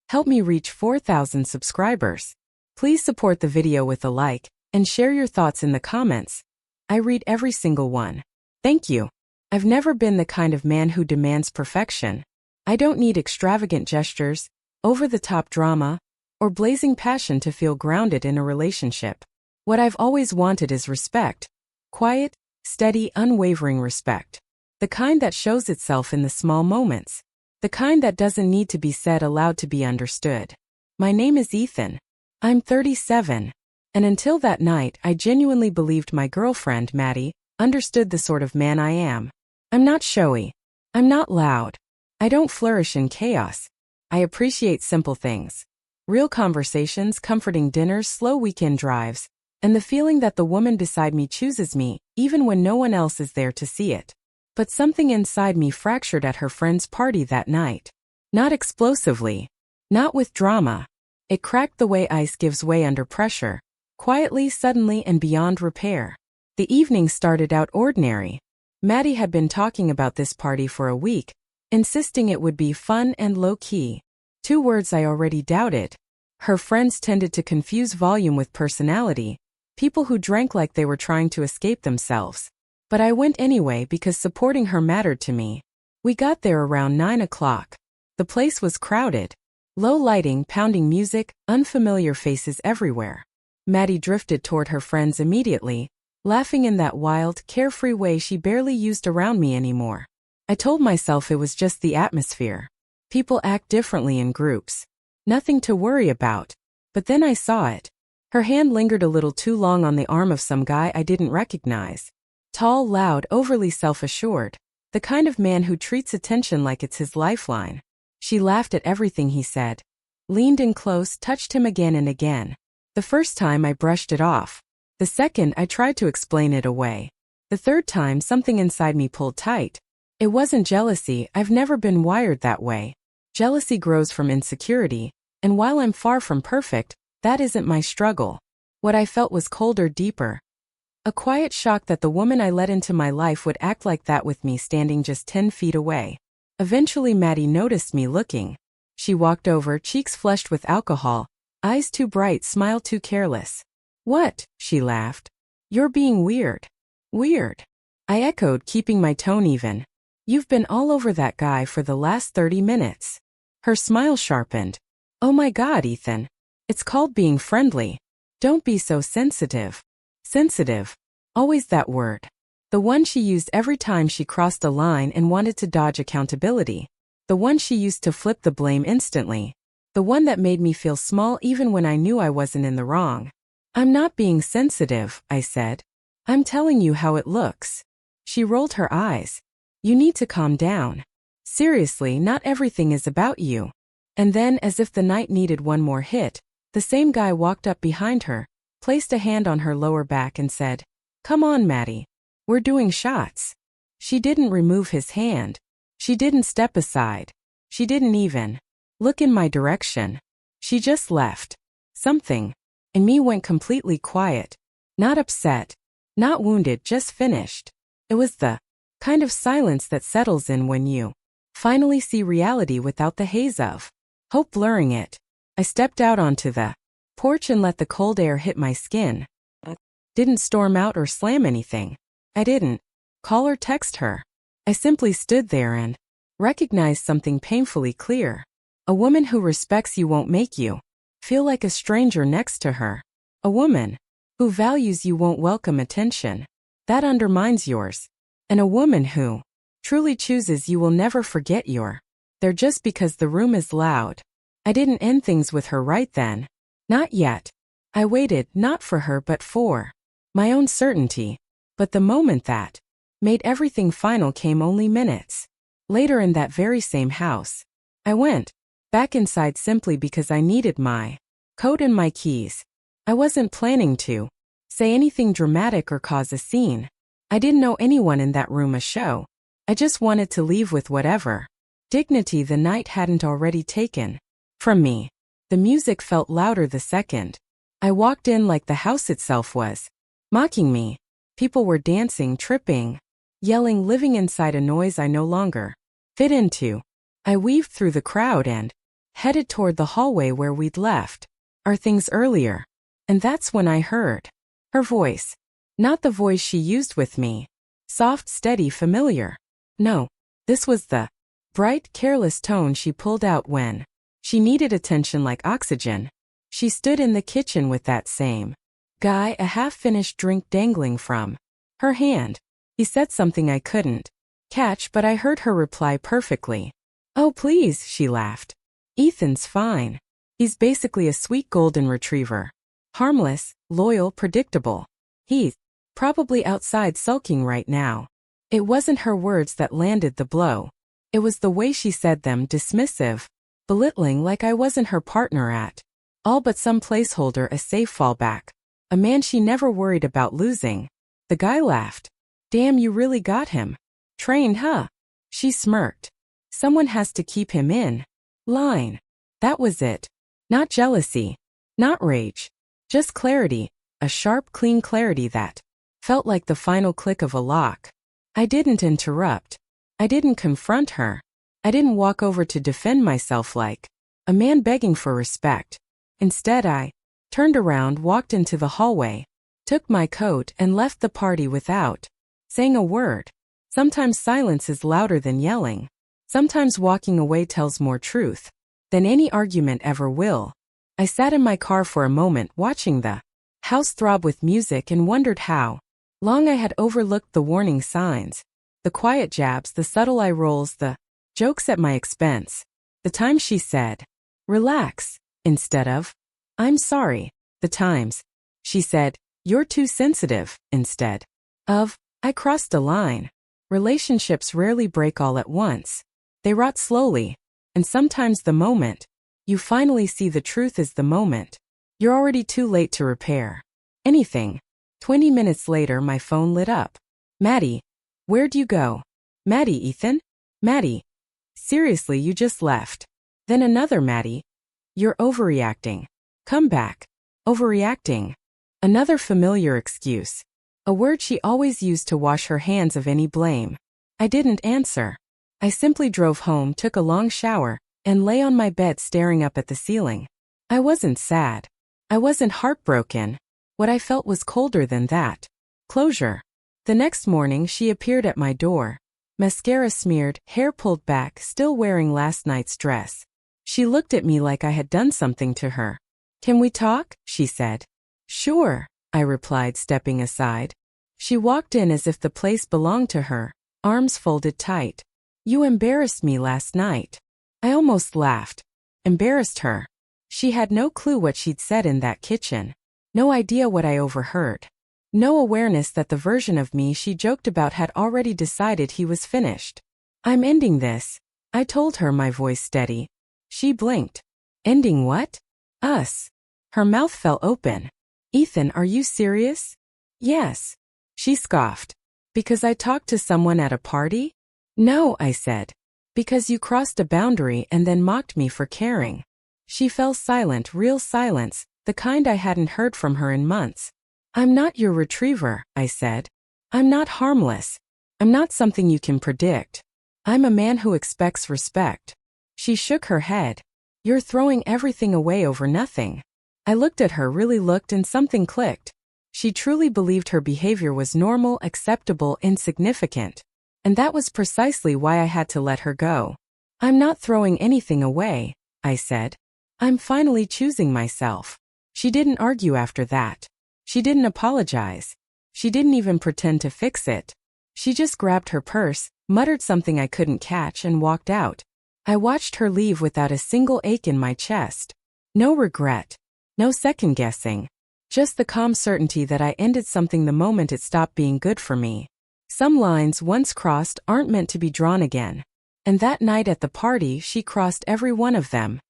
Help me reach 4,000 subscribers. Please support the video with a like and share your thoughts in the comments. I read every single one. Thank you. I've never been the kind of man who demands perfection. I don't need extravagant gestures, over-the-top drama, or blazing passion to feel grounded in a relationship. What I've always wanted is respect. Quiet, steady, unwavering respect. The kind that shows itself in the small moments. The kind that doesn't need to be said aloud to be understood. My name is Ethan. I'm 37. And until that night, I genuinely believed my girlfriend, Maddie, understood the sort of man I am. I'm not showy. I'm not loud. I don't flourish in chaos. I appreciate simple things. Real conversations, comforting dinners, slow weekend drives, and the feeling that the woman beside me chooses me, even when no one else is there to see it. But something inside me fractured at her friend's party that night. Not explosively. Not with drama. It cracked the way ice gives way under pressure. Quietly, suddenly, and beyond repair. The evening started out ordinary. Maddie had been talking about this party for a week, insisting it would be fun and low-key. 2 words I already doubted. Her friends tended to confuse volume with personality, people who drank like they were trying to escape themselves. But I went anyway because supporting her mattered to me. We got there around 9 o'clock. The place was crowded. Low lighting, pounding music, unfamiliar faces everywhere. Maddie drifted toward her friends immediately, laughing in that wild, carefree way she barely used around me anymore. I told myself it was just the atmosphere. People act differently in groups. Nothing to worry about. But then I saw it. Her hand lingered a little too long on the arm of some guy I didn't recognize. Tall, loud, overly self-assured. The kind of man who treats attention like it's his lifeline. She laughed at everything he said. Leaned in close, touched him again and again. The first time I brushed it off. The second I tried to explain it away. The third time something inside me pulled tight. It wasn't jealousy, I've never been wired that way. Jealousy grows from insecurity, and while I'm far from perfect, that isn't my struggle. What I felt was colder, deeper. A quiet shock that the woman I let into my life would act like that with me standing just 10 feet away. Eventually Maddie noticed me looking. She walked over, cheeks flushed with alcohol, eyes too bright, smile too careless. What? She laughed. You're being weird. Weird. I echoed, keeping my tone even. You've been all over that guy for the last 30 minutes. Her smile sharpened. Oh my God, Ethan. It's called being friendly. Don't be so sensitive. Sensitive. Always that word. The one she used every time she crossed a line and wanted to dodge accountability. The one she used to flip the blame instantly. The one that made me feel small even when I knew I wasn't in the wrong. I'm not being sensitive, I said. I'm telling you how it looks. She rolled her eyes. You need to calm down. Seriously, not everything is about you. And then, as if the night needed one more hit, the same guy walked up behind her, placed a hand on her lower back and said, Come on, Maddie. We're doing shots. She didn't remove his hand. She didn't step aside. She didn't even look in my direction. She just left. Something in me went completely quiet. Not upset. Not wounded, just finished. It was the kind of silence that settles in when you finally see reality without the haze of hope blurring it. I stepped out onto the porch and let the cold air hit my skin. Didn't storm out or slam anything. I didn't call or text her. I simply stood there and recognized something painfully clear. A woman who respects you won't make you feel like a stranger next to her. A woman who values you won't welcome attention that undermines yours. And a woman who truly chooses you will never forget you're there just because the room is loud. I didn't end things with her right then. Not yet. I waited, not for her but for my own certainty. But the moment that made everything final came only minutes later in that very same house. I went back inside simply because I needed my coat and my keys. I wasn't planning to say anything dramatic or cause a scene. I didn't know anyone in that room a show. I just wanted to leave with whatever dignity the night hadn't already taken from me. The music felt louder the second I walked in, like the house itself was mocking me. People were dancing, tripping, yelling, living inside a noise I no longer fit into. I weaved through the crowd and headed toward the hallway where we'd left our things earlier. And that's when I heard her voice. Not the voice she used with me. Soft, steady, familiar. No, this was the bright, careless tone she pulled out when she needed attention like oxygen. She stood in the kitchen with that same guy, a half-finished drink dangling from her hand. He said something I couldn't catch, but I heard her reply perfectly. "Oh, please," she laughed. "Ethan's fine. He's basically a sweet golden retriever. Harmless, loyal, predictable. He's probably outside sulking right now." It wasn't her words that landed the blow. It was the way she said them, dismissive, belittling, like I wasn't her partner at all but some placeholder, a safe fallback. A man she never worried about losing. The guy laughed. "Damn, you really got him. Trained, huh?" She smirked. "Someone has to keep him in line." That was it. Not jealousy. Not rage. Just clarity. A sharp, clean clarity that felt like the final click of a lock. I didn't interrupt. I didn't confront her. I didn't walk over to defend myself like a man begging for respect. Instead, I turned around, walked into the hallway, took my coat, and left the party without saying a word. Sometimes silence is louder than yelling. Sometimes walking away tells more truth than any argument ever will. I sat in my car for a moment, watching the house throb with music, and wondered how long I had overlooked the warning signs. The quiet jabs, the subtle eye rolls, the jokes at my expense. The times she said, "Relax," instead of, "I'm sorry." The times she said, "You're too sensitive," instead of, "I crossed a line." Relationships rarely break all at once. They rot slowly. And sometimes the moment you finally see the truth is the moment you're already too late to repair anything. 20 minutes later, my phone lit up. "Maddie, where'd you go?" "Maddie, Ethan?" "Maddie, seriously, you just left." Then another "Maddie, you're overreacting. Come back." Overreacting. Another familiar excuse. A word she always used to wash her hands of any blame. I didn't answer. I simply drove home, took a long shower, and lay on my bed staring up at the ceiling. I wasn't sad. I wasn't heartbroken. What I felt was colder than that. Closure. The next morning, she appeared at my door. Mascara smeared, hair pulled back, still wearing last night's dress. She looked at me like I had done something to her. "Can we talk?" she said. "Sure," I replied, stepping aside. She walked in as if the place belonged to her, arms folded tight. "You embarrassed me last night." I almost laughed. Embarrassed her. She had no clue what she'd said in that kitchen. No idea what I overheard. No awareness that the version of me she joked about had already decided he was finished. "I'm ending this," I told her, my voice steady. She blinked. "Ending what?" "Us." Her mouth fell open. "Ethan, are you serious?" "Yes." She scoffed. "Because I talked to someone at a party?" "No," I said. "Because you crossed a boundary and then mocked me for caring." She fell silent, real silence, the kind I hadn't heard from her in months. "I'm not your retriever," I said. "I'm not harmless. I'm not something you can predict. I'm a man who expects respect." She shook her head. "You're throwing everything away over nothing." I looked at her, really looked, and something clicked. She truly believed her behavior was normal, acceptable, insignificant. And that was precisely why I had to let her go. "I'm not throwing anything away," I said. "I'm finally choosing myself." She didn't argue after that. She didn't apologize. She didn't even pretend to fix it. She just grabbed her purse, muttered something I couldn't catch, and walked out. I watched her leave without a single ache in my chest. No regret. No second-guessing. Just the calm certainty that I ended something the moment it stopped being good for me. Some lines, once crossed, aren't meant to be drawn again. And that night at the party, she crossed every one of them.